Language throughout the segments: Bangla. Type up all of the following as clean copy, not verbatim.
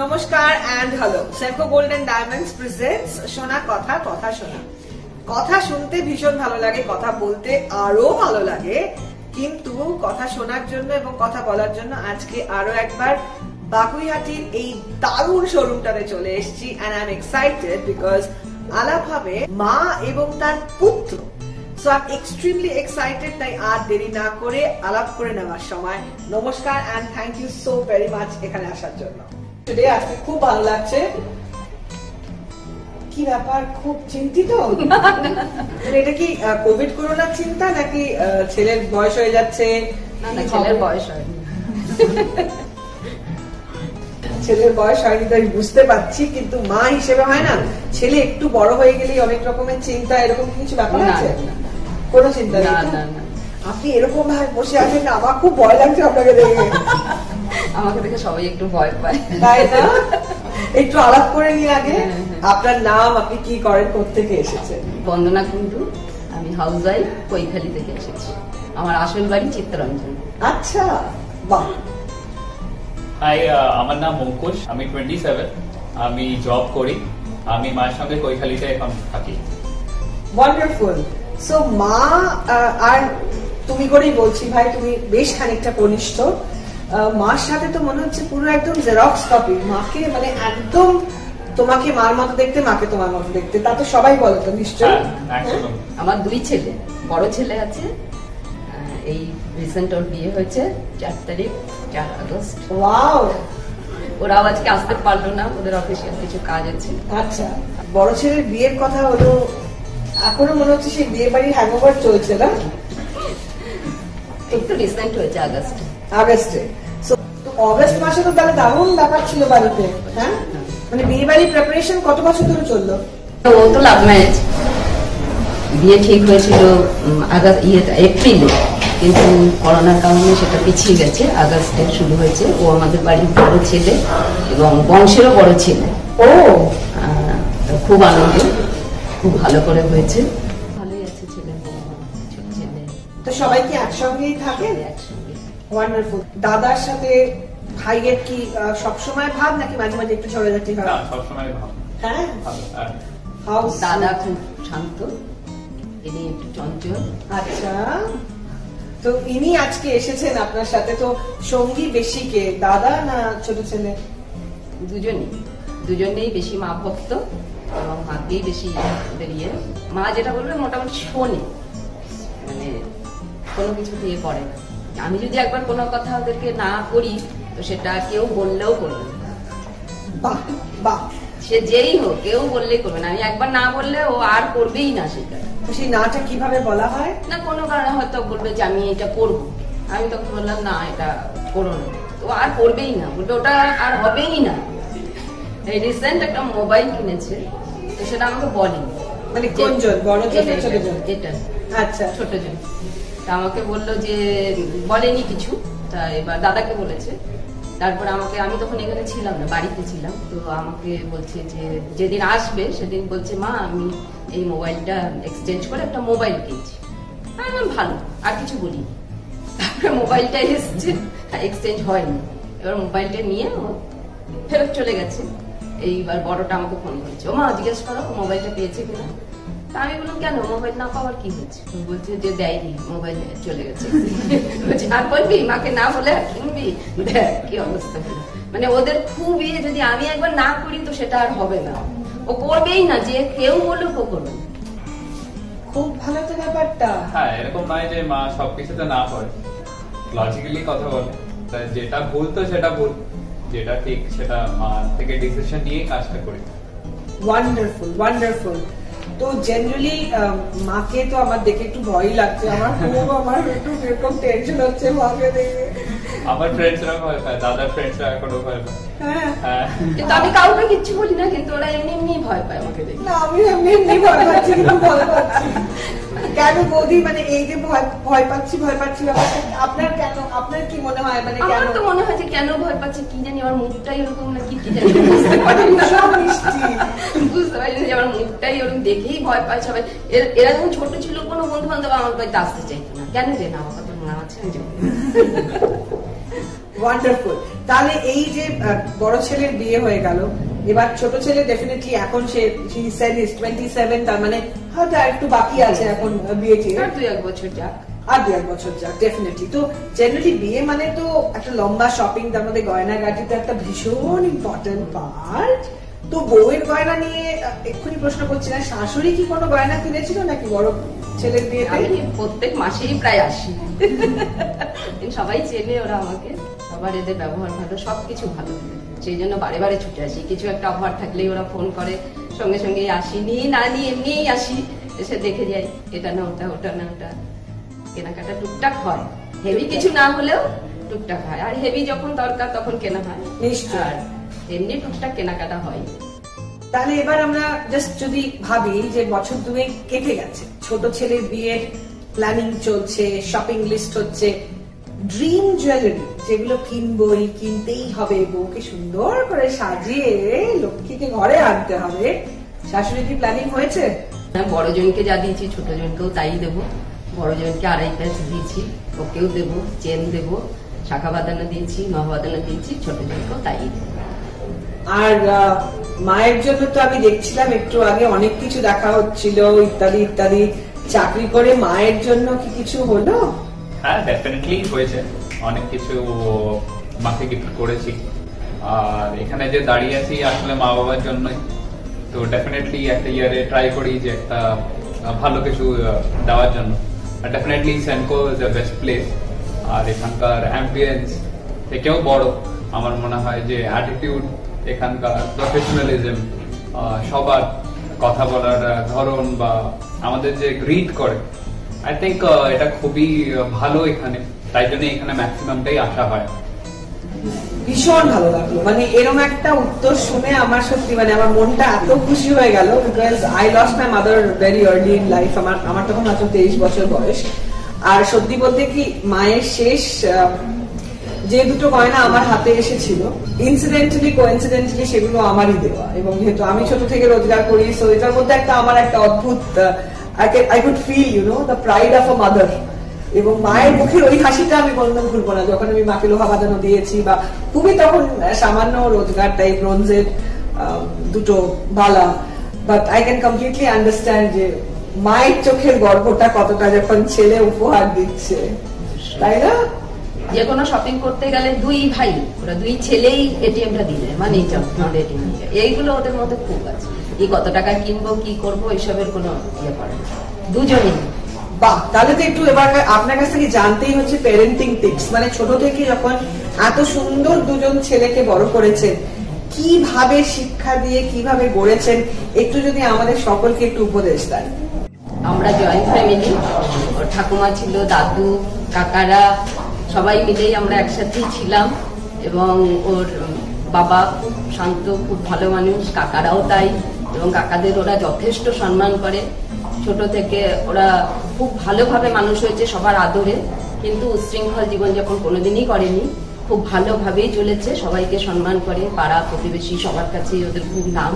নমস্কার and hello. Senco Gold and diamonds presents শোনা কথা, কথা শোনা। কথা শুনতে ভীষণ ভালো লাগে, কথা বলতে আরো ভালো লাগে, কিন্তু কথা শোনার জন্য এবং কথা বলার জন্য আজকে আরো একবার বাগুইহাটির এই দারুণ শোরুমটাতে চলে এসেছি। And I am excited because আলাপ হবে মা এবং তার পুত্র। So I am extremely excited. তাই আর দেরি না করে আলাপ করে নেওয়ার সময় নমস্কার and thank you so very much এখানে আসার জন্য। টুডে আজকে খুব ভালো লাগছে। কি ব্যাপার, খুব চিন্তিত? এটা কি কোভিড করোনার চিন্তা নাকি ছেলের বয়স হয়ে যাচ্ছে? ছেলের বয়স হয়নি, ছেলের বয়স হয়নি তাই বুঝতে পারছি, কিন্তু মা হিসেবে হয় না, ছেলে একটু বড় হয়ে গেলেই অনেক রকমের চিন্তা, এরকম কিছু ব্যাপার আছে? কোনো চিন্তা নেই। আপনি এরকম ভাবে বসে আছেন না, আমার খুব ভয় লাগছে আপনাকে দেখে। আমাকে দেখে সবাই একটু ভয় পায়, তাই না? একটু আলাপ করে নিয়ে আগে। আপনার নাম, আপনি কি করেন, কোত্থেকে এসেছেন? বন্দনা কুন্ডু, আমি হাউস ওয়াইফ, কৈখালি থেকে এসেছি। আমার আসল বাড়ি চিত্তরঞ্জন। আচ্ছা, বাহ। হাই, আমার নাম মুকুশ, আমি 27, আমি জব করি, আমি মায়ের সঙ্গে কৈখালিতে এখন থাকি। ওয়ান্ডারফুল। সো মা আর তুমি করেই বলছি ভাই, তুমি বেশ খানিকটা কনিষ্ঠ। মার সাথে তো মনে হচ্ছে পুরো একদম জেরক্স কপি। মাকে মানে একদম তোমাকে মার মতো দেখতে, মাকে তোমার মতো দেখতে, তা তো সবাই বলে তো নিশ্চয়ই। আমার দুই ছেলে, বড় ছেলে আছে, এই রিসেন্ট ওর বিয়ে হয়েছে 4 তারিখ, 4 আগস্ট। ওয়াও। ওরা আজকে আসতে পারলো না, ওদের অফিসিয়াল কিছু কাজ আছে। আচ্ছা, বড় ছেলের বিয়ের কথা হলো, এখনো মনে হচ্ছে সেই বিয়ে বাড়ির হ্যাংওভার চলছে না? একটু রিসেন্ট হয়েছে আগস্টে। আগস্টে। তো অগস্ট মাসে তো তাহলে দারুণ ব্যাপার ছিল বাড়িতে, হ্যাঁ? মানে বিয়ে বাড়ির প্রিপারেশন কত বছর ধরে চললো? ও তো লাভ ম্যারেজ, বিয়ে ঠিক হয়েছিল এপ্রিলে, কিন্তু করোনার কারণে সেটা পিছিয়ে গেছে, আগস্টে শুরু হয়েছে। ও আমাদের বাড়ির বড় ছেলে এবং বংশেরও বড় ছেলে। ও, খুব আনন্দ, খুব ভালো করে হয়েছে, ভালোই আছে ছেলে, ছোট ছেলে। তো সবাই কি একসঙ্গেই থাকে? একসঙ্গে। ওয়ান্ডারফুল। দাদার সাথে ভাইয়ের কি সবসময় ভাব নাকি মাঝে মাঝে একটু ঝগড়াঝাটি হয়? না, সবসময় ভালো। হ্যাঁ, দাদা খুব শান্ত, ইনি একটু চঞ্চল। আচ্ছা, তো ইনি আজকে এসেছেন আপনার সাথে, তো সঙ্গী বেশি কে, দাদা না ছোট ছেলে? দুজনেই বেশি মা ভক্ত এবং মাকেই বেশি বেরিয়ে। মা যেটা বলবে মোটামুটি শোনে, মানে কোনো কিছু দিয়ে করে না। আমি যদি একবার কোনো কথা ওদেরকে না করি তো সেটা কেউ বললেও করবে না। বাহ বাহ। সে যেই হোক, কেউ বললেই করবে না। আমি একবার না বললে ও আর করবেই না সেটা। সেই নাটা কিভাবে বলা হয়? না, কোনো কারণে হয়তো বলবে যে আমি এটা করবো, আমি তখন বললাম না এটা করো না, তো আর করবেই না, বলবে ওটা আর হবেই না। এই রিসেন্ট একটা মোবাইল কিনেছে, তো সেটা আমাকে বলেনি। মানে কোনজন, বড় জন না ছোট জন? এটা আচ্ছা, ছোট জন। তা আমাকে বললো যে বলেনি কিছু, তা এবার দাদাকে বলেছে। তারপরে আমাকে, আমি তখন এখানে ছিলাম না, বাড়িতে ছিলাম, তো আমাকে বলছে যে যেদিন আসবে সেদিন বলছে মা আমি এই মোবাইলটা এক্সচেঞ্জ করে একটা মোবাইল কিনছি। আমি ভালো, আর কিছু বলিনি। তারপরে মোবাইলটা এসছে, এক্সচেঞ্জ হয়নি। এবার মোবাইলটা নিয়ে ফেরত চলে গেছে। এইবার বড়টা আমাকে ফোন করেছে, ও মা জিজ্ঞেস করো মোবাইলটা পেয়েছে কিনা। তা আমি বললাম কেন, মোবাইল না পাওয়ার কি হচ্ছে? বলছে যে দেয়নি, মোবাইল চলে গেছে। আর বলবি মাকে না বলে আর কিনবি? দেখ কি অবস্থা। মানে ওদের খুব ইয়ে, যদি আমি একবার না করি তো সেটা আর হবে না, ও করবেই না, যে কেউ বলুক ও করবে না। খুব ভালো তো ব্যাপারটা। হ্যাঁ, এরকম নয় যে মা সবকিছুতে না করে, লজিক্যালি কথা বলে। যেটা ভুল তো সেটা ভুল, যেটা ঠিক সেটা মা থেকে ডিসিশন নিয়ে কাজটা করি। Wonderful wonderful. তো জেনারেলি মাকে তো আমার দেখে একটু ভয়ই লাগছে, আমার একটু এরকম টেনশন হচ্ছে মাকে দেখে। আমার ফ্রেন্ডসরা ভয় পায়, দাদার ফ্রেন্ডসরা এখনো ভয় পায়। হ্যাঁ, কিন্তু আমি কাউকে কিচ্ছু বলি না, কিন্তু ওরা এমনি এমনি ভয় পায় আমাকে দেখে। না, আমি এমনি ভয় পাচ্ছি, কিন্তু ভয় পাচ্ছি কেন বৌদি? মানে এই যে ভয় পাচ্ছি ব্যাপারটা আপনার কেন, আপনার কি মনে হয়? মানে আমার তো মনে হয় যে কেন ভয় পাচ্ছে কি জানি, আমার মুখটাই ওরকম না কি জানি, বুঝতে পারি না। বুঝতে পারি না যে আমার মুখটাই ওরকম দেখেই ভয় পায় সবাই। এরা যখন ছোট ছিল কোনো বন্ধু বান্ধব আমার বাড়িতে আসতে চাইতো না, কেন যে না, আমার কথা মনে আছে। ওয়ান্ডারফুল। তাহলে এই যে বড় ছেলের বিয়ে হয়ে গেল, এবার ছোট ছেলে ডেফিনেটলি এখন সে 27, তার মানে হয়তো একটু বাকি আছে এখন বিয়ে ঠিক আর 2-1 বছর যাক, আর 2-1 বছর যাক ডেফিনেটলি। তো জেনারেলি বিয়ে মানে তো একটা লম্বা শপিং, তার মধ্যে গয়নাগাটি তো একটা ভীষণ ইম্পর্টেন্ট পার্ট। তো বউয়ের গয়না নিয়ে এক্ষুনি প্রশ্ন করছি না, শাশুড়ি কি কোনো গয়না কিনেছিল নাকি বড় ছেলের বিয়েতে? আমি প্রত্যেক মাসেই প্রায় আসি, সবাই চেনে ওরা আমাকে, সবার এদের ব্যবহার ভালো, সবকিছু ভালো, সেই জন্য বারে বারে ছুটে আসি। কিছু একটা অফার থাকলেই ওরা ফোন করে, সঙ্গে সঙ্গে আসি, নিয়ে না নিয়ে এমনিই আসি, এসে দেখে যাই এটা না ওটা, ওটা না ওটা। কেনাকাটা টুকটাক হয়, হেভি কিছু না হলেও টুকটাক হয়, আর হেভি যখন দরকার তখন কেনা হয় নিশ্চয়। আর এমনি টুকটাক কেনাকাটা হয়। তাহলে এবার আমরা জাস্ট যদি ভাবি যে বছর 2 কেটে গেছে, ছোট ছেলের বিয়ের প্ল্যানিং চলছে, শপিং লিস্ট হচ্ছে, ড্রিম জুয়েলারি যেগুলো কিনবই, কিনতেই হবে, বউকে সুন্দর করে সাজিয়ে লক্ষ্মীকে ঘরে আনতে হবে, শাশুড়ি কি প্ল্যানিং হয়েছে? বড় জনকে যা দিয়েছি ছোট জনকেও তাই দেবো। বড় জনকে 2.5 প্যাচ দিয়েছি, ওকেও দেবো, চেন দেবো, শাখা বাঁধানো দিয়েছি, নখ বাঁধানো দিয়েছি, ছোট জনকেও তাই দেবো। আর মায়ের জন্য তো আমি দেখছিলাম একটু আগে অনেক কিছু দেখা হচ্ছিল, ইত্যাদি ইত্যাদি। চাকরি করে মায়ের জন্য কি কিছু হলো? হ্যাঁ, ডেফিনেটলি হয়েছে, অনেক কিছু মাকে গিফট করেছি। আর এখানে যে দাঁড়িয়ে আছি আসলে মা বাবার জন্যই। তো ডেফিনেটলি একটা ইয়ারে ট্রাই করি যে একটা ভালো কিছু দেওয়ার জন্য। আর definitely Senco is the best place. আর এখানকার অ্যাম্বিয়েন্স থেকেও বড় আমার মনে হয় যে অ্যাটিটিউড, এখানকার প্রফেশনালিজম, সবার কথা বলার ধরন বা আমাদের যে গ্রিট করে, আই থিঙ্ক এটা খুবই ভালো এখানে। তাই জন্য এখানে ম্যাক্সিমামটাই আসা হয়। ভীষণ ভালো লাগলো, মানে এরকম একটা উত্তর শুনে আমার সত্যি মানে আমার মনটা এত খুশি হয়ে গেল, because I lost my mother very early in life. আমার তখন মাত্র 23 বছর বয়স। আর সত্যি বলতে কি, মায়ের শেষ যে দুটো গয়না আমার হাতে এসেছিল, ইনসিডেন্টালি কোইন্সিডেন্টালি সেগুলো আমারই দেওয়া। এবং যেহেতু আমি ছোট থেকে রোজগার করি, সো এটার মধ্যে আমার একটা অদ্ভুত I could feel, the pride of a mother. এবং মায়ের মুখের ওই হাসিটা আমি কোনদিন ভুলবো না, যখন আমি মাকে লোহা বাঁধানো দিয়েছি, বা খুবই তখন সামান্য রোজগার, তাই ব্রোঞ্জের দুটো বালা। But I can completely understand যে মায়ের চোখের গর্বটা কতটা যখন ছেলে উপহার দিচ্ছে, তাই না? যে কোনো শপিং করতে গেলে 2 ভাই, ওরা 2 ছেলেই এটিএমটা দিলে, মানে এইগুলো ওদের মধ্যে খুব আছে। এই কত টাকা কিনবো, কি করবো, এইসবের কোনো ইয়ে করে না, দুজনেই। বাহ, তাহলে তো একটু এবার আপনার কাছ থেকে জানতেই হচ্ছে প্যারেন্টিং টিপস। মানে ছোট থেকে যখন এত সুন্দর দুজন ছেলেকে বড় করেছেন, কিভাবে শিক্ষা দিয়ে কিভাবে গড়েছেন, একটু যদি আমাদের সকলকে একটু উপদেশ দেন। আমরা জয়েন্ট ফ্যামিলি, ওর ঠাকুমা ছিল, দাদু, কাকারা, সবাই মিলেই আমরা একসাথেই ছিলাম। এবং ওর বাবা খুব শান্ত, খুব ভালো মানুষ, কাকারাও তাই। এবং কাকাদের ওরা যথেষ্ট সম্মান করে। ছোট থেকে ওরা খুব ভালোভাবে মানুষ হয়েছে, সবার আদরে। কিন্তু উচ্ছৃঙ্খল জীবনযাপন কোনোদিনই করেনি, খুব ভালোভাবেই চলেছে, সবাইকে সম্মান করে, পাড়া প্রতিবেশী সবার কাছেই ওদের খুব নাম।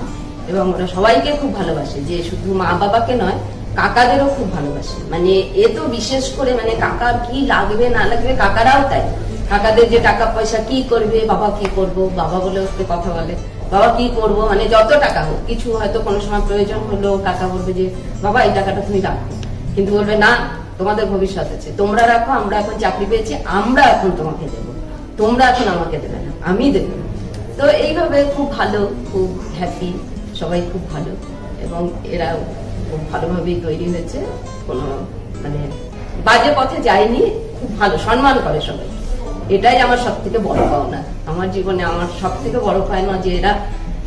এবং ওরা সবাইকে খুব ভালোবাসে, যে শুধু মা বাবাকে নয়, কাকাদেরও খুব ভালোবাসে। মানে এ তো বিশেষ করে, মানে কাকা কি লাগবে না লাগবে, কাকারাও তাই। কাকাদের যে টাকা পয়সা কি করবে, বাবা কি করবো, বাবা বলে ওকে কথা বলে, বাবা কি করবো, মানে যত টাকা হোক, কিছু হয়তো কোনো সময় প্রয়োজন হলো, কাকা বলবে যে বাবা এই টাকাটা তুমি রাখো, কিন্তু বলবে না, তোমাদের ভবিষ্যৎ আছে, তোমরা রাখো, আমরা এখন চাকরি পেয়েছি, আমরা এখন তোমাকে দেবো, তোমরা এখন আমাকে দেবে না, আমি দেবো। তো এইভাবে খুব ভালো, খুব হ্যাপি, সবাই খুব ভালো। এবং এরা খুব ভালোভাবেই তৈরি হয়েছে, কোনো মানে বাজে পথে যায়নি, খুব ভালো সম্মান করে সবাই। এটাই আমার সব থেকে বড় পাওনা আমার জীবনে। আমার সব থেকে বড় পাওনা যে এরা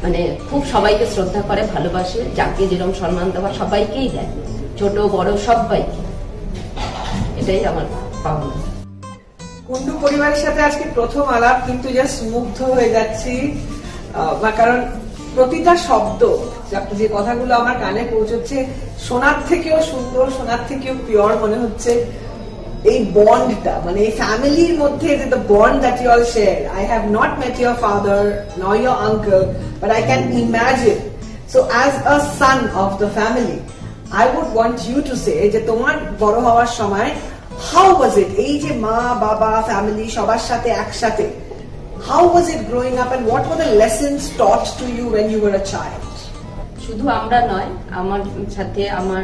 মানে খুব সবাইকে শ্রদ্ধা করে, ভালোবাসে, যাকে যেরকম সম্মান দেওয়া সবাইকেই দেয়, ছোট বড় সবাইকে। এটাই আমার পাওনা। কুন্ডু পরিবারের সাথে আজকে প্রথম আলাপ, কিন্তু জাস্ট মুগ্ধ হয়ে যাচ্ছি, কারণ প্রতিটা শব্দ, যে কথাগুলো আমার কানে পৌঁছচ্ছে, সোনার থেকেও সুন্দর, সোনার থেকেও পিওর মনে হচ্ছে। এই বন্ডটা, মানে এই ফ্যামিলির মধ্যে যে the bond that you all share. I have not met your father nor your uncle, but I can imagine. So as a son of the family, I would want you to say যে তোমার বড় হওয়ার সময় how was it, এই যে মা বাবা ফ্যামিলি সবার সাথে একসাথে How was it growing up and what were the lessons taught to you when you were a child? শুধু আমরা নয়, আমার সাথে আমার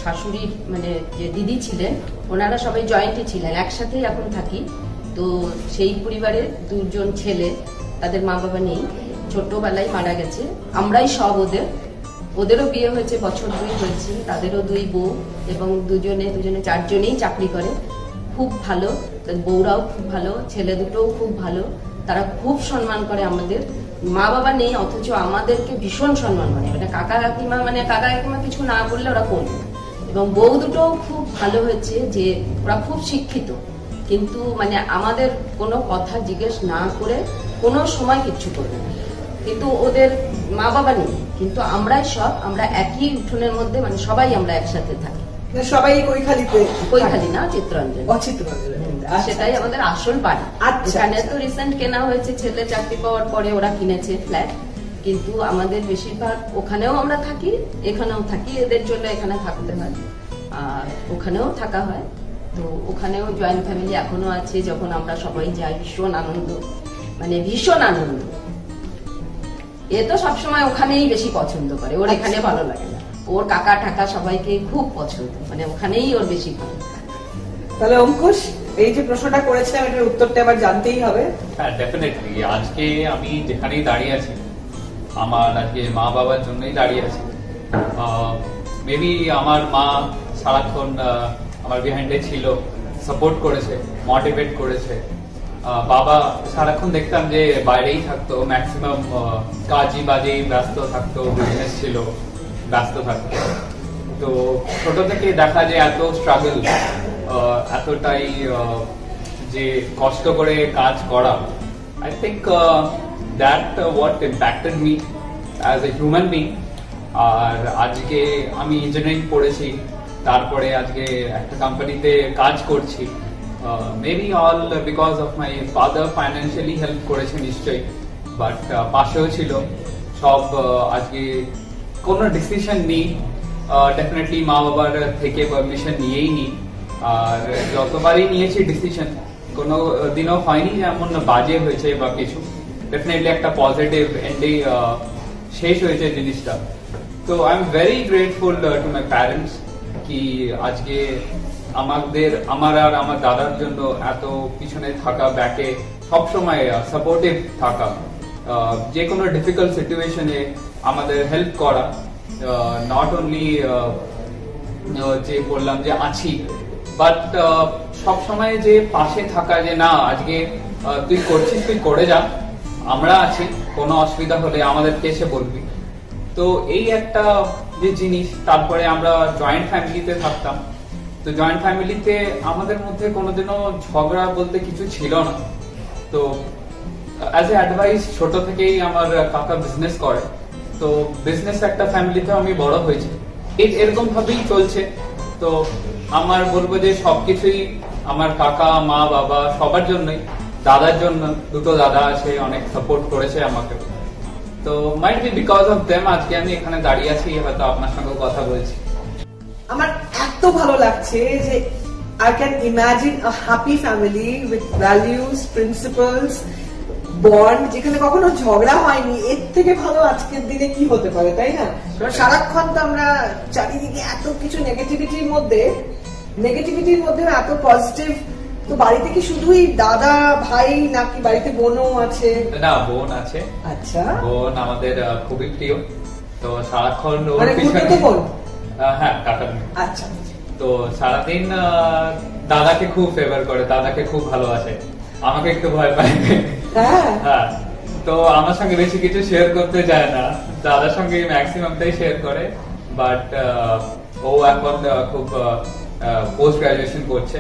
শাশুড়ির মানে যে দিদি ছিলেন, ওনারা সবাই জয়েন্টে ছিলেন, একসাথেই এখন থাকি। তো সেই পরিবারের দুজন ছেলে, তাদের মা বাবা নেই, ছোটবেলায় মারা গেছে। আমরাই সব ওদেরও বিয়ে হয়েছে, বছর 2 হয়েছে, তাদেরও 2 বউ এবং দুজনে চারজনেই চাকরি করে, খুব ভালো। বউরাও খুব ভালো, ছেলে দুটোও খুব ভালো, তারা খুব সম্মান করে আমাদের। মা বাবা নেই অথচ আমাদেরকে ভীষণ সম্মান করে, মানে কাকা কাকিমা কিছু না বললে ওরা করবে। এবং বউ দুটোও খুব ভালো হয়েছে, যে ওরা খুব শিক্ষিত, কিন্তু মানে আমাদের কোনো কথা জিজ্ঞেস না করে কোনো সময় কিচ্ছু করবে না। কিন্তু ওদের মা বাবা নেই, কিন্তু আমরা একই উঠোনের মধ্যে, মানে সবাই আমরা একসাথে থাকি। সবাই কৈখালি না, চিত্তরঞ্জন। সেটাই আচ্ছা। আমাদের আসল বাড়ি। এখানে তো রিসেন্ট কেনা হয়েছে, ছেলে চাকরি পাওয়ার পরে ওরা কিনেছে ফ্ল্যাট, কিন্তু আমাদের বেশিরভাগ ওখানেও আমরা থাকি, এখানেও থাকি, এদের জন্য এখানে থাকতে হয় আর ওখানেও থাকা হয়। তো ওখানেও জয়েন্ট ফ্যামিলি এখনো আছে, যখন আমরা সবাই যাই ভীষণ আনন্দ, মানে ভীষণ আনন্দ। এ তো সবসময় ওখানেই বেশি পছন্দ করে, ওর এখানে ভালো লাগে না, ওর কাকা ঠাকা সবাইকে খুব পছন্দ, মানে ওখানেই ওর বেশি ভালো। তাহলে অঙ্কুশ, এই যে প্রশ্নটা করেছিলাম এটার উত্তরটা আবার জানতেই হবে। হ্যাঁ, ডেফিনেটলি। আজকে আমি যেখানেই দাঁড়িয়ে আছি, আমার আজকে মা বাবার জন্যই দাঁড়িয়ে আছি। মেবি আমার মা সারাক্ষণ আমার বিহাইন্ডে ছিল, সাপোর্ট করেছে, মোটিভেট করেছে। বাবা সারাক্ষণ দেখতাম যে বাইরেই থাকতো, ম্যাক্সিমাম কাজই বাজেই ব্যস্ত থাকতো, বিজনেস ছিল, ব্যস্ত থাকতো। তো ছোট থেকে দেখা যায় এত স্ট্রাগল, এতটাই যে কষ্ট করে কাজ করা। I think that what impacted me as a human being. আর আজকে আমি ইঞ্জিনিয়ারিং পড়েছি, তারপরে আজকে একটা কোম্পানিতে কাজ করছি। Maybe all because of my father financially help করেছে নিশ্চয়ই, বাট পাশেও ছিল সব। আজকে কোনো ডিসিশন নেই, ডেফিনেটলি মা বাবার থেকে পারমিশন নিয়েই নি। আর যতবারই নিয়েছি ডিসিশন, কোনো দিনও হয়নি যেমন বাজে হয়েছে বা কিছু। ডেফিনেটলি একটা পজিটিভ এন্ডে শেষ হয়েছে জিনিসটা। তো I am very grateful to my parents কি আজকে আমার আর আমার দাদার জন্য এত পিছনে থাকা, ব্যাকে সবসময় সাপোর্টিভ থাকা, যে কোনো ডিফিকাল্ট সিচুয়েশনে আমাদের হেল্প করা। নট অনলি যে বললাম যে আছি, বাট সবসময় যে পাশে থাকা, যে না আজকে তুই করছিস, তুই করে যা, আমরা আছি, কোনো অসুবিধা হলে আমাদেরকে এসে বলবি। তো এই একটা যে জিনিস। তারপরে আমরা জয়েন্ট ফ্যামিলিতে থাকতাম, তো জয়েন্ট ফ্যামিলিতে আমাদের মধ্যে কোনোদিনও ঝগড়া বলতে কিছু ছিল না। তো অ্যাজ এ অ্যাডভাইস, ছোট থেকেই আমার কাকা বিজনেস করে, তো বিজনেস একটা ফ্যামিলিতে আমি বড় হয়েছি, এরকম ভাবেই চলছে। তো আমার বলবো যে সবকিছুই আমার কাকা, মা, বাবা সবার জন্যই, দাদার জন্য, 2টো দাদা আছে, অনেক সাপোর্ট করেছে আমাকে। তো might be because of them আজকে আমি এখানে দাঁড়িয়ে আছি, হয়তো আপনার সঙ্গে কথা বলছি। আমার এত ভালো লাগছে যে I can imagine a happy family with values, principles, bond, যেখানে কখনো ঝগড়া হয়নি। এর থেকে ভালো আজকের দিনে কি হতে পারে, তাই না? সারাক্ষণ তো আমরা চারিদিকে এত কিছু নেগেটিভিটির মধ্যে এত পজিটিভ। তো বাড়িতে কি শুধুই দাদা ভাই নাকি বাড়িতে বোনও আছে? না, বোন আছে। আচ্ছা, বোন আমাদের খুবই প্রিয়। তো সারাক্ষণ ওর মানে পিছনে। বোন? হ্যাঁ, কাকার। আচ্ছা। তো সারাদিন দাদাকে খুব ফেভার করে, দাদাকে খুব ভালোবাসে, আমাকে একটু ভয় পায়। হ্যাঁ, তো আমার সঙ্গে বেশি কিছু শেয়ার করতে চায় না, দাদার সঙ্গে ম্যাক্সিমামটাই শেয়ার করে। বাট ও এখন খুব পোস্ট গ্রাজুয়েশন করছে,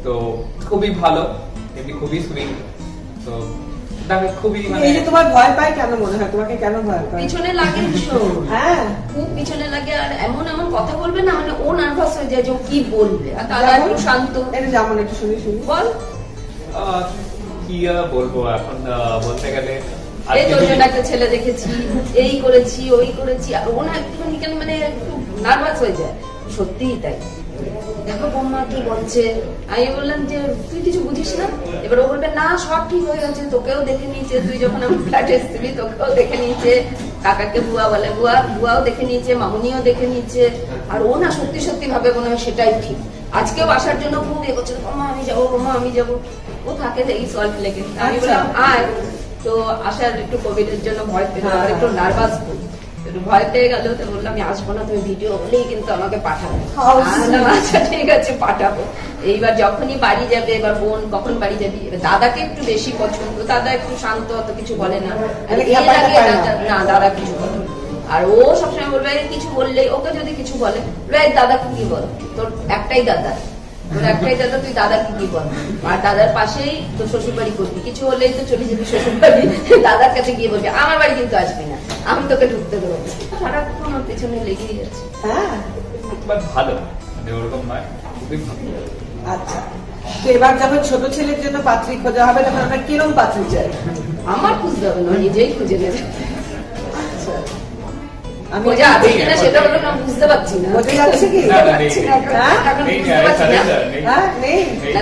তো খুবই ভালো, এমনি খুবই সুইট। তো তাকে খুবই এই যে তোমার ভয় পায় কেন মনে হয়? তোমাকে কেন ভয় পায়? পিছনে লাগে ভীষণ। হ্যাঁ, খুব পিছনে লাগে, আর এমন কথা বলবে না, মানে ও নার্ভাস হয়ে যায় যে ও কি বলবে। আর দাদা একটু শান্ত। এটা যেমন একটু শুনি বল। কি বলবো এখন, বলতে গেলে এই তো একটা ছেলে দেখেছি, এই করেছি, ওই করেছি, আর ও না একটুখানি কেন মানে একটু নার্ভাস হয়ে যায়। সত্যিই তাই, দেখো বৌমা কি বলছে। আমি বললাম যে তুই কিছু বুঝিস না। এবার ও বলবে না সব ঠিক হয়ে গেছে, তোকেও দেখে নিয়েছে, তুই যখন আমার ফ্ল্যাটে এসেছিলি তোকেও দেখে নিয়েছে, কাকাকে বুয়া বলে, বুয়াও দেখে নিয়েছে, মামুনিও দেখে নিয়েছে। আর ও না সত্যি সত্যি ভাবে মনে হয় সেটাই ঠিক। আজকেও আসার জন্য খুব এ করছে, মামা আমি যাবো, মামা আমি যাবো। ও থাকে এই সল্ট লেগে। আমি বললাম আয়। তো আসার একটু কোভিড এর জন্য ভয় পেল, আর একটু নার্ভাস ভয় পেয়ে গেল। তো বললাম আমি আসবো না, তুমি ভিডিও হলেই কিন্তু আমাকে পাঠাবো। আচ্ছা ঠিক আছে পাঠাবো। এইবার যখনই বাড়ি যাবে, এবার বোন কখন বাড়ি যাবি, দাদাকে একটু বেশি পছন্দ, দাদা একটু শান্ত, অত কিছু বলে না। না দাদা কিছু বলে না। আর ও সবসময় বলবে কিছু বললে, ওকে যদি কিছু বলে দাদাকে কি বল, তোর একটাই দাদা, তোর একটাই দাদা, তুই দাদাকে কি বল। আর দাদার পাশেই তোর শ্বশুর বাড়ি করবি, কিছু হলেই তো চলে যাবি শ্বশুর বাড়ি, দাদার কাছে গিয়ে বলবি আমার বাড়ি কিন্তু আসবি না, আমি তোকে ঢুকতে দেবো। সারাক্ষণ ওর পেছনে লেগেই যাচ্ছে। হ্যাঁ ভালো, মানে ওরকম নয়, খুবই ভালো। আচ্ছা, তো এবার যখন ছোট ছেলের জন্য পাত্রী খোঁজা হবে তখন আমরা কিরম পাত্রী চাই? আমার খুঁজতে হবে না, নিজেই খুঁজে নেবে। আচ্ছা, আমি সেটা হলো না, বুঝতে পারছি না।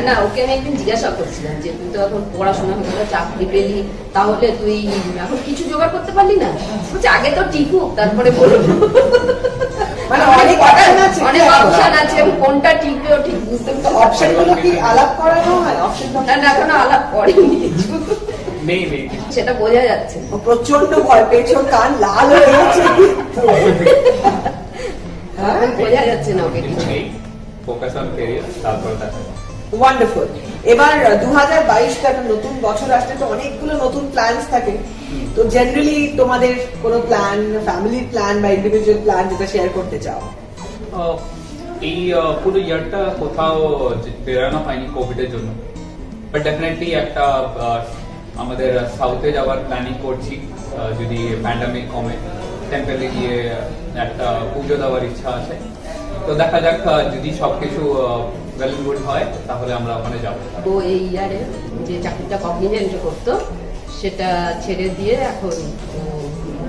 না ওকে আমি একদিন জিজ্ঞাসা করছিলাম যে তুই তো এখন পড়াশোনা হয়ে গেল, চাকরি পেলি, তাহলে তুই এখন কিছু জোগাড় করতে পারলি না? বলছে আগে তো টিকুক তারপরে বলবো। মানে অনেক অপশন আছে, কোনটা টিকবে ও ঠিক বুঝতে পারছি। অপশন গুলো কি আলাপ করানো হয়? অপশন না এখনো আলাপ করেনি কিছু, সেটা বোঝা যাচ্ছে। প্রচন্ড ভয় পেয়েছে, কান লাল হয়ে গেছে, বোঝা যাচ্ছে না ওকে কিছু। ফোকাস অন ক্যারিয়ার, তারপর ওয়ান্ডারফুল। এবার 2022 টা একটা নতুন বছর আসছে, তো অনেকগুলো নতুন প্ল্যানস থাকে। তো জেনারেলি তোমাদের কোনো প্ল্যান, ফ্যামিলির প্ল্যান বা ইন্ডিভিজুয়াল প্ল্যান যেটা শেয়ার করতে চাও? এই পুরো ইয়ারটা কোথাও বেরোনো হয়নি কোভিড এর জন্য, বাট ডেফিনেটলি একটা আমাদের সাউথে যাওয়ার প্ল্যানিং করছি। যদি প্যান্ডামিক কমে টেম্পলে গিয়ে একটা পুজো দেওয়ার ইচ্ছা আছে। তো দেখা যাক, যদি সবকিছু ওয়েল গুড হয় তাহলে আমরা ওখানে যাবো। তো এই ইয়ারে যে চাকরিটা কগনিজেন্ট করতো সেটা ছেড়ে দিয়ে এখন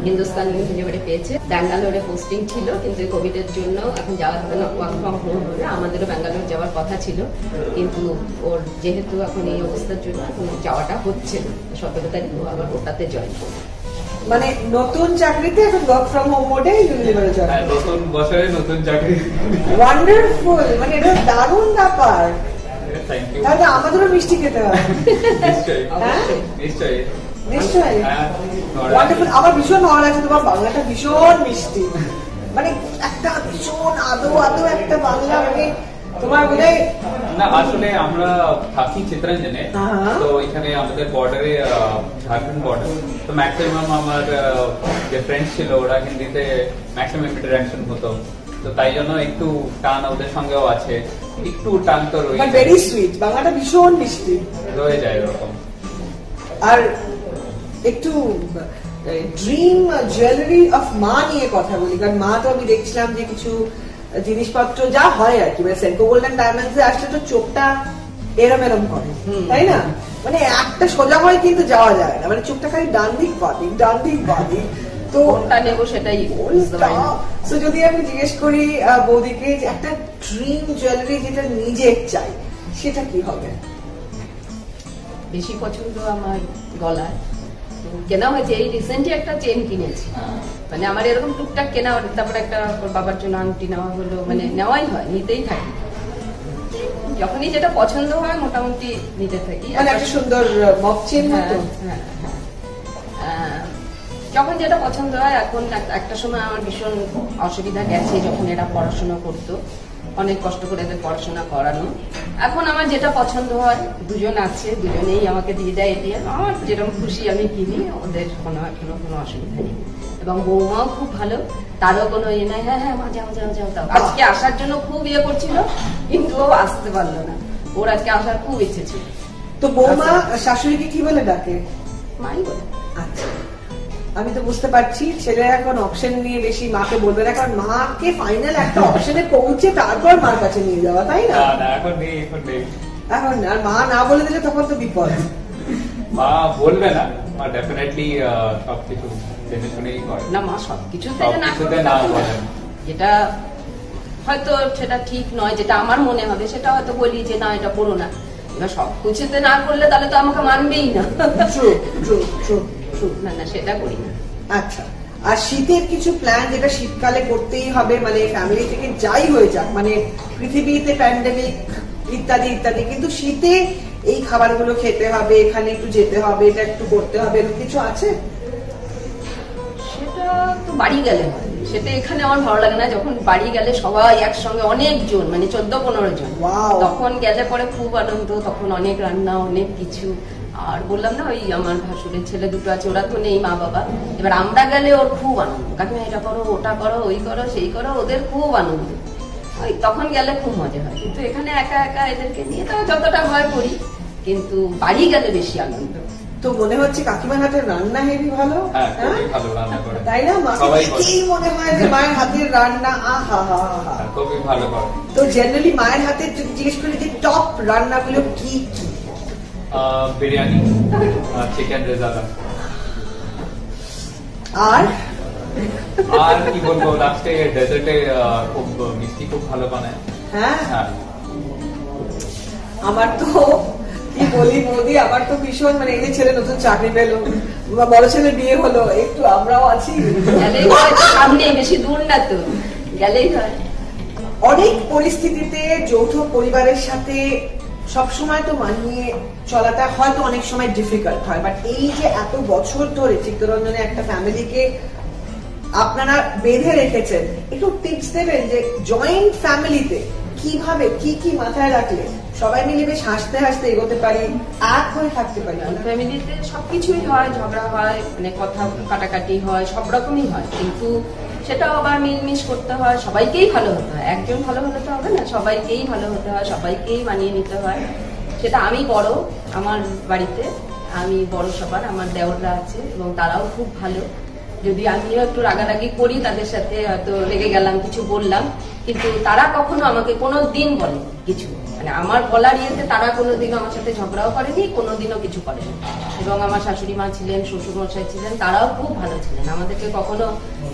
হিন্দুস্তান ইউনিভার্সিটি পেয়েছে। ব্যাঙ্গালোরে পোস্টিং ছিল, কিন্তু কোভিড এর জন্য এখন যাওয়া হবে না, ওয়ার্ক ফ্রম হোম হবে। আমাদেরও ব্যাঙ্গালোর যাওয়ার কথা ছিল, কিন্তু ওর যেহেতু এখন এই অবস্থার জন্য এখন যাওয়াটা হচ্ছে না। 17 তারিখ আবার ওটাতে জয়েন করবে। মানে নতুন চাকরিতে এখন ওয়ার্ক ফ্রম হোম মোডে ইউনিভার্সিটি জয়েন। নতুন বছরে নতুন চাকরি, ওয়ান্ডারফুল, মানে এটা দারুণ ব্যাপার। Thank you. তাহলে আমাদেরও মিষ্টি খেতে হবে। নিশ্চয়ই নিশ্চয়ই নিশ্চয়ই। ওয়ান্ডারফুল। আমার ভীষণ ভালো লাগছে, তোমার বাংলাটা ভীষণ মিষ্টি, মানে একটা ভীষণ আদো আদো একটা বাংলা, মানে তোমার বোধ না। আসলে আমরা থাকি চিত্তরঞ্জনে, তো এখানে আমাদের বর্ডারে ঝাড়খণ্ড বর্ডার, তো ম্যাক্সিমাম আমার যে ফ্রেন্ডস ছিল ওরা হিন্দিতে ম্যাক্সিমাম ইন্টারাকশন হতো, তো তাই জন্য একটু টান ওদের সঙ্গেও আছে, একটু টান তো রয়েছে। ভেরি সুইট, বাংলাটা ভীষণ মিষ্টি রয়ে যায় এরকম। আর একটু ড্রিম জুয়েলারি অফ মা নিয়ে কথা বলি, কারণ মা তো আমি দেখছিলাম যে কিছু জিনিসপত্র যা হয় আর কি, মানে সেনকো গোল্ডেন ডায়মন্ডস আসলে তো চোখটা এরম এরম করে, তাই না? মানে একটা সোজা হয় কিন্তু যাওয়া যায় না, মানে চোখটা খালি ডান দিক বাদিক। তো নেবো সেটাই। তো যদি আমি জিজ্ঞেস করি বৌদিকে একটা ড্রিম জুয়েলারি যেটা নিজে চাই, সেটা কি হবে? বেশি পছন্দ আমার গলায় কেনা হয়েছে, এই রিসেন্টলি একটা চেন কিনেছি। মানে আমার এরকম টুকটাক কেনা, তারপরে একটা বাবার জন্য আংটি নেওয়া হলো, মানে নেওয়াই হয়, নিতেই থাকি। যখনই যেটা পছন্দ হয় মোটামুটি নিতে থাকি। মানে একটা সুন্দর মক চেন মতো। যখন যেটা পছন্দ হয়। এখন একটা সময় আমার ভীষণ অসুবিধা গেছে, যখন এরা পড়াশোনা করতো, অনেক কষ্ট করে এদের পড়াশোনা করানো। এখন আমার যেটা পছন্দ হয়, দুজন আছে, দুজনেই আমাকে দিয়ে দেয়, এটিএম আমার যেরকম খুশি আমি কিনি, ওদের এখনো কোনো অসুবিধা নেই। এবং বৌমাও খুব ভালো, তারও কোনো ইয়ে নাই, হ্যাঁ মা যাও। আজকে আসার জন্য খুব ইয়ে করছিল, কিন্তু ও আসতে পারলো না, ওর আজকে আসার খুব ইচ্ছে ছিল। তো বৌমা শাশুড়িকে কি বলে ডাকে? মাই বলে। আচ্ছা, আমি তো বুঝতে পারছি ছেলে এখন অপশন নিয়ে বেশি মাকে বলবে না, কারণ মাকে ফাইনাল একটা অপশনে পৌঁছে তারপর মার কাছে নিয়ে যাওয়া, তাই না? এখন নেই। এখন আর মা না বলে দিলে তখন তো বিপদ। মা বলবে না, মা ডেফিনেটলি সবকিছু জেনে শুনেই করে। না মা সবকিছুতে না বলেন, যেটা হয়তো সেটা ঠিক নয়, যেটা আমার মনে হবে সেটা হয়তো বলি যে না এটা করো না। এবার সব কিছুতে না করলে তাহলে তো আমাকে মানবেই না। না না, সেটা করি না। আচ্ছা, আর শীতের কিছু প্ল্যান যেটা শীতকালে করতেই হবে, মানে ফ্যামিলি থেকে যাই হয়ে যাক, মানে পৃথিবীতে প্যান্ডেমিক ইত্যাদি ইত্যাদি, কিন্তু শীতে এই খাবারগুলো খেতে হবে, এখানে একটু যেতে হবে, এটা একটু করতে হবে, এরকম কিছু আছে? সেটা তো বাড়ি গেলে হয়, সেটা এখানে আমার ভালো লাগে না। যখন বাড়ি গেলে সবাই একসঙ্গে অনেকজন, মানে 14-15 জন, তখন গেলে পরে খুব আনন্দ, তখন অনেক রান্না, অনেক কিছু। আর বললাম না, ওই আমার ভাসুরের ছেলে দুটো আছে, ওরা তো নেই, মা বাবা। এবার আমরা গেলে ওর খুব আনন্দ, কাকিমা এটা করো, ওটা করো, ওই করো, সেই করো, ওদের খুব আনন্দ। ওই তখন গেলে খুব মজা হয়। কিন্তু এখানে একা একা এদেরকে নিয়ে তো যতটা হয় করি, কিন্তু বাড়ি গেলে বেশি আনন্দ। তো মনে হচ্ছে কাকিমার হাতের রান্না হেবি ভালো, তাই না? মাকে মনে হয় যে মায়ের হাতের রান্না আহা হা হা, খুবই ভালো করে। তো জেনারেলি মায়ের হাতের যদি জিজ্ঞেস করি যে টপ রান্নাগুলো কি কি? বিরিয়ানি, চিকেন রেজালা, আর আর কি বলবো, লাস্টে ডেজার্টে খুব মিষ্টি খুব ভালো বানায়। হ্যাঁ, হ্যাঁ, আমার তো কি বলি মোদি, আমার তো ভীষণ, মানে এই যে ছেলে নতুন চাকরি পেলো, বড় ছেলে বিয়ে হলো, একটু আমরাও আছি, সামনে, বেশি দূর না তো, গেলেই হয়। অনেক পরিস্থিতিতে যৌথ পরিবারের সাথে সবসময় তো মানিয়ে চলাটা হয়তো অনেক সময় ডিফিকাল্ট হয়, বাট এই যে এত বছর ধরে চিত্তরঞ্জনে একটা ফ্যামিলিকে আপনারা বেঁধে রেখেছেন, একটু টিপস দেবেন যে জয়েন্ট ফ্যামিলিতে কিভাবে কি কি মাথায় রাখলে সবাই মিলে বেশ হাসতে হাসতে এগোতে পারি, এক হয়ে থাকতে পারি? ফ্যামিলিতে সবকিছুই হয়, ঝগড়া হয়, মানে কথা কাটাকাটি হয়, সব রকমই হয়, কিন্তু সেটাও আবার মিলমিশ করতে হয়, সবাইকেই ভালো হতে হয়। একজন ভালো হলে তো হবে না, সবাইকেই ভালো হতে হয়, সবাইকেই মানিয়ে নিতে হয়। সেটা আমি বড়, আমার বাড়িতে আমি বড় সবার, আমার দেওররা আছে এবং তারাও খুব ভালো। যদি আমিও একটু রাগারাগি করি তাদের সাথে, হয়তো রেগে গেলাম, কিছু বললাম, কিন্তু তারা কখনো আমাকে কোনো দিন বলে কিছু, মানে আমার বলার ইয়েতে তারা কোনোদিনও আমার সাথে ঝগড়াও করেনি, কোনোদিনও কিছু করেনি। এবং আমার শাশুড়ি মা ছিলেন, শ্বশুর মশাই ছিলেন, তারাও খুব ভালো ছিলেন, আমাদেরকে কখনো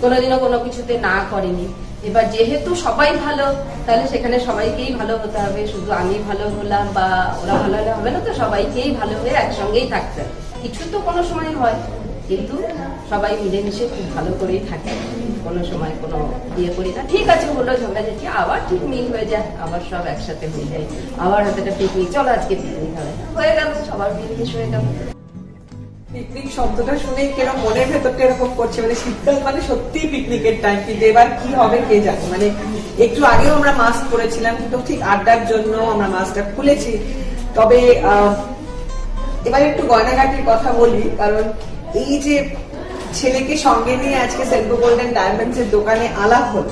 কোনোদিনও কোনো কিছুতে না করেনি। এবার যেহেতু সবাই ভালো, তাহলে সেখানে সবাইকেই ভালো হতে হবে, শুধু আমি ভালো হলাম বা ওরা ভালো হলে হবে না, তো সবাইকেই ভালো হয়ে একসঙ্গেই থাকতে হবে। কিছু তো কোনো সময় হয়, কিন্তু সবাই মিলেমিশে খুব ভালো করেই থাকে, কোনো সময় কোনো ইয়ে করি না। ঠিক আছে, হলো ঝগড়াঝাটি, আবার ঠিক মিল হয়ে যায়, আবার সব একসাথে হয়ে যায়, আবার হাতে পিকনিক, চলো আজকে পিকনিক হবে, হয়ে গেল, সবার মিলেমিশ হয়ে গেল। পিকনিক শব্দটা শুনেই কেরকম মনের ভেতরটা এরকম করছে, মানে শীতকাল মানে সত্যি পিকনিকের টাইম, কিন্তু এবার কি হবে কে জানে। মানে একটু আগেও আমরা মাস্ক পরেছিলাম, কিন্তু ঠিক আড্ডার জন্য আমরা মাস্কটা খুলেছি। তবে এবার একটু গয়নাঘাটির কথা বলি, কারণ এই যে ছেলেকে সঙ্গে নিয়ে আজকে সেনকো গোল্ডেন ডায়মন্ডস এর দোকানে আলাপ হলো,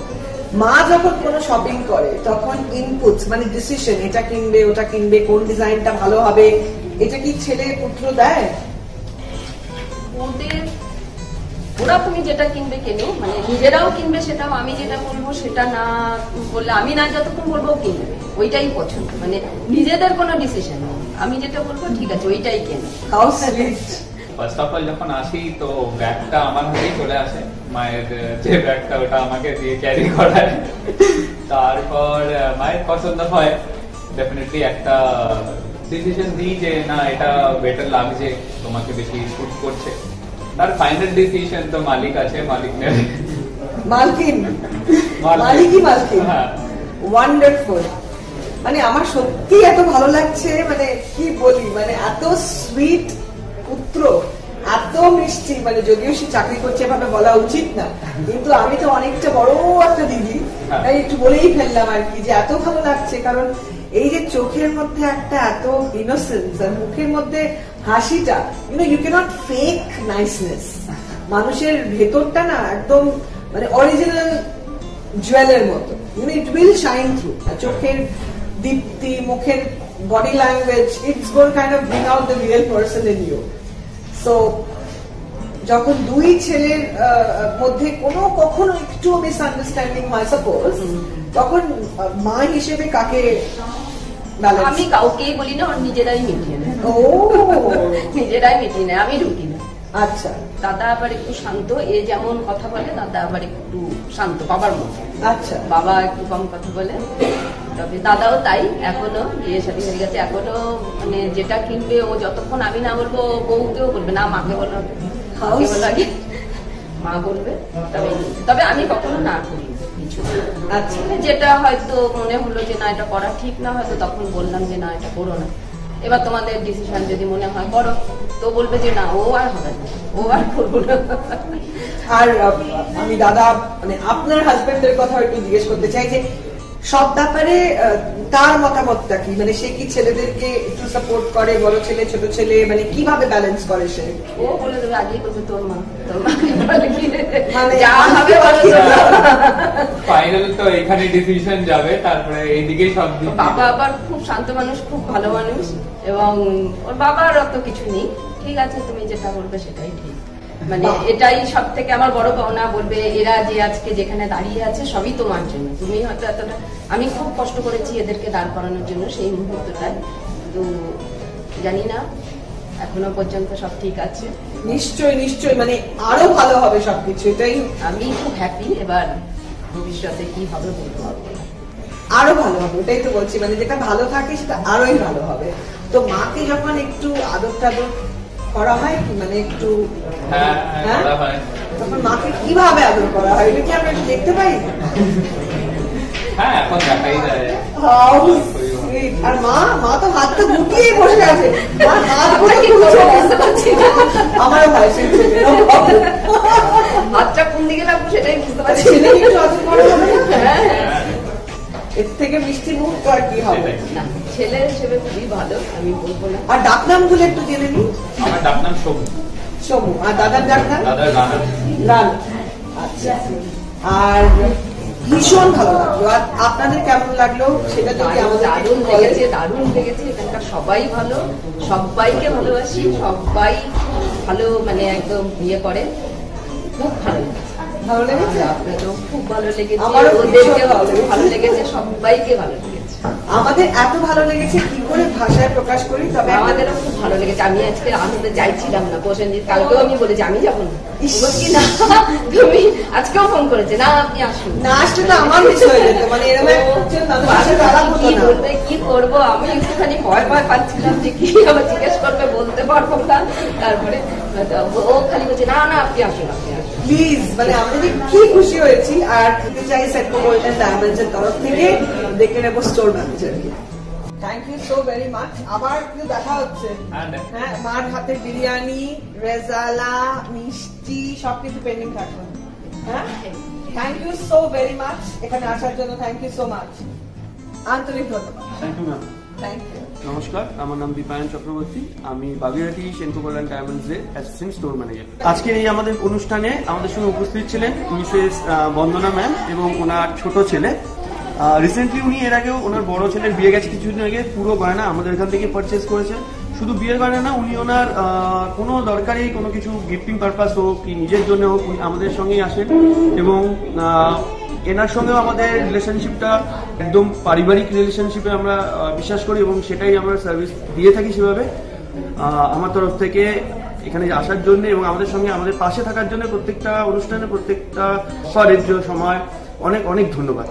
মা যখন কোনো শপিং করে তখন ইনপুটস, মানে ডিসিশন, এটা কিনবে ওটা কিনবে, কোন ডিজাইনটা ভালো হবে, এটা কি ছেলে পুত্র দেয়? ওরা তুমি যেটা কিনবে কেনো, মানে নিজেরাও কিনবে, সেটাও আমি যেটা বলবো সেটা না বললে, আমি না যতক্ষণ বলবো কিনবে, ওইটাই পছন্দ, মানে নিজেদের কোনো ডিসিশন নেই, আমি যেটা বলবো ঠিক আছে ওইটাই কেন। ফার্স্ট অফ অল যখন আসি তো ব্যাগটা আমার হাতেই চলে আসে, মায়ের যে ব্যাগটা ওটা আমাকে দিয়ে ক্যারি করায়, তারপর মায়ের পছন্দ হয়, ডেফিনেটলি একটা ডিসিশন দিই যে না এটা বেটার লাগছে, তোমাকে বেশি শুট করছে, তার ফাইনাল ডিসিশন তো মালিক আছে, মালিক নেবে। মালিকই ওয়ান্ডারফুল। মানে আমার সত্যি এত ভালো লাগছে, মানে কি বলি, মানে এত সুইট পুত্র, এত মিষ্টি, মানে যদিও সে চাকরি করছে এভাবে বলা উচিত না, কিন্তু আমি তো অনেকটা বড় একটা দিদি, তাই একটু বলেই ফেললাম আর কি, যে এত ভালো লাগছে। কারণ এই যে চোখের মধ্যে একটা এত ইনোসেন্স আর মুখের মধ্যে হাসিটা, ইউ ক্যানট ফেক নাইসনেস, মানুষের ভেতরটা না একদম মানে অরিজিনাল জুয়েলের মতো, ইট উইল শাইন থ্রু। চোখের দীপ্তি, মুখের body language, it's goal kind of bring out the real person in you. So যখন দুই ছেলের মধ্যে কোনো কখনো একটু মিসআন্ডারস্ট্যান্ডিং হয় সাপোজ, তখন মা হিসেবে কাকে? আমি কাউকেই বলি না, নিজেরাই মিটিয়ে নেয়। ও নিজেরাই মিটিয়ে নেয়, আমি ঢুকি না। আচ্ছা দাদা আবার একটু শান্ত, এ যেমন কথা বলে দাদা আবার একটু শান্ত, বাবার মতো। আচ্ছা বাবা একটু কম কথা বলে, তবে দাদাও তাই। এখনো বিয়ে শাদী হয়ে গেছে, এখনো মানে যেটা কিনবে ও যতক্ষণ আমি না বলবো বউকেও বলবে না, মাকে বলো, মাকে বলো আগে, মা বলবে। তবে আমি কখনো না করি কিছু। আচ্ছা যেটা হয়তো মনে হলো যে না এটা করা ঠিক না, হয়তো তখন বললাম যে না এটা করো না, এবার তোমাদের ডিসিশন যদি মনে হয় করো, তো বলবে যে না ও আর হবে না, ও আর করবো না। আর আমি দাদা মানে আপনার হাজবেন্ডের কথা একটু জিজ্ঞেস করতে চাই যে সব ব্যাপারে তার মতামতটা কি, মানে সে কি ছেলেদেরকে একটু সাপোর্ট করে, বড় ছেলে ছোট ছেলে, মানে কিভাবে ব্যালেন্স করে সে? ও বলে দেবে আগেই করবে তোর মা, তোর মাকে বলে কি মানে যা হবে ফাইনাল তো এখানে ডিসিশন যাবে, তারপরে এইদিকেই সব দিক। বাবা আবার খুব শান্ত মানুষ, খুব ভালো মানুষ, এবং ওর বাবার অত কিছু নেই, ঠিক আছে তুমি যেটা বলবে সেটাই ঠিক, মানে এটাই সব থেকে আমার বড় পাওনা। বলবে এরা যে আজকে যেখানে দাঁড়িয়ে আছে সবই তোমার জন্য, তুমি হয়তো এতটা, আমি খুব কষ্ট করেছি এদেরকে দাঁড় করানোর জন্য সেই মুহূর্তটায়, তো জানি না এখনো পর্যন্ত সব ঠিক আছে। নিশ্চয়ই নিশ্চয়ই, মানে আরো ভালো হবে সবকিছু, এটাই আমি খুব হ্যাপি। এবার ভবিষ্যতে কি হবে বলতে পারবো না, আরো ভালো হবে, ওটাই তো বলছি, মানে যেটা ভালো থাকে সেটা আরোই ভালো হবে। তো মাকে যখন একটু আদর টাদর করা হয় কি, মানে একটু হ্যাঁ করা হয়, তখন মাকে কিভাবে আদর করা হয় এটা কি আমরা একটু দেখতে পাই? হ্যাঁ এখন দেখাই যায়। How sweet! আর মা তো হাত তো গুটিয়ে বসে আছে, মা হাত গুটিয়ে কি করবো বুঝতে পারছি না। আমারও ভাই সেই ছেলে, no problem। হাতটা কোন দিকে লাগবো সেটাই বুঝতে পারছি ছেলে একটু আদর করা হবে না? হ্যাঁ, এর থেকে মিষ্টি মুখ তো আর কি হবে। না, ছেলে হিসেবে খুবই ভালো, আমি বলবো না। আর ডাকনাম গুলো একটু জেনে নিই। আমার ডাক নাম সোমু। সমু। আর দাদার ডাকনাম? দাদার রানা। রানা। আচ্ছা। আর ভীষণ ভালো লাগলো। আর আপনাদের কেমন লাগলো সেটা যদি আমাদের দারুণ লেগেছে, দারুণ লেগেছে। এখানকার সবাই ভালো, সবাইকে ভালোবাসি, সবাই ভালো, মানে একদম ইয়ে করে, খুব ভালো লেগেছে। ভালো লেগেছে? আপনাদেরও খুব ভালো লেগেছে, আমারও ওদেরকে ভালো লেগেছে, সবাইকে ভালো লেগেছে। আমাদের এত ভালো লেগেছে কি করে ভাষায় প্রকাশ করি, তবে আমাদেরও খুব ভালো লেগেছে। আমি আজকে আনন্দে যাইছিলাম না, প্রসেনজিৎ কালকেও আমি বলেছি আমি যাবো না, বলছি না তুমি আজকেও ফোন করেছে না আপনি আসুন, না আসলে তো আমার মিস হয়ে যেত, মানে এরকম একজন মানুষের সাথে আলাপ হতো কি না। বলবে কি করবো, আমি একটুখানি ভয় পাচ্ছিলাম যে কি আবার জিজ্ঞেস করবে, বলতে পারবো না। তারপরে ও খালি বলছে না না আপনি আসুন, আপনি আসুন প্লিজ, মানে আমরা যে কি খুশি হয়েছি। আর দিতে চাই সেটকো গোল্ডেন ডায়মন্ডস এর তরফ থেকে, দেখে নেবো স্টোর ম্যানেজারকে। Thank you so very much. আবার কিন্তু দেখা হচ্ছে। হ্যাঁ, মার হাতে বিরিয়ানি, রেজালা, মিষ্টি সব কিছু পেন্ডিং থাকবে। হ্যাঁ, thank you so very much এখানে আসার জন্য। থ্যাংক ইউ সো মাচ, আন্তরিক ধন্যবাদ। Thank you ma'am. Thank you. নমস্কার, আমার নাম দীপায়ন চক্রবর্তী, আমি বাগুইআটি সেনকো গোল্ডেন ডায়মন্ডসের অ্যাসিস্ট্যান্ট স্টোর ম্যানেজার। আজকে এই আমাদের অনুষ্ঠানে আমাদের সঙ্গে উপস্থিত ছিলেন মিসেস বন্দনা ম্যাম এবং ওনার ছোট ছেলে। রিসেন্টলি উনি এর আগেও ওনার বড় ছেলের বিয়ে গেছে কিছুদিন আগে, পুরো গয়না আমাদের এখান থেকে পারচেস করেছে। শুধু বিয়ের গয়না না, উনি ওনার কোনো দরকারি কোনো কিছু গিফটিং পারপাস হোক কি নিজের জন্য হোক উনি আমাদের সঙ্গেই আসেন, এবং এনার সঙ্গেও আমাদের রিলেশনশিপটা একদম পারিবারিক রিলেশনশিপে আমরা বিশ্বাস করি এবং সেটাই আমরা সার্ভিস দিয়ে থাকি সেভাবে। আমার তরফ থেকে এখানে আসার জন্য এবং আমাদের সঙ্গে আমাদের পাশে থাকার জন্য প্রত্যেকটা অনুষ্ঠানে প্রত্যেকটা সময় অনেক অনেক ধন্যবাদ।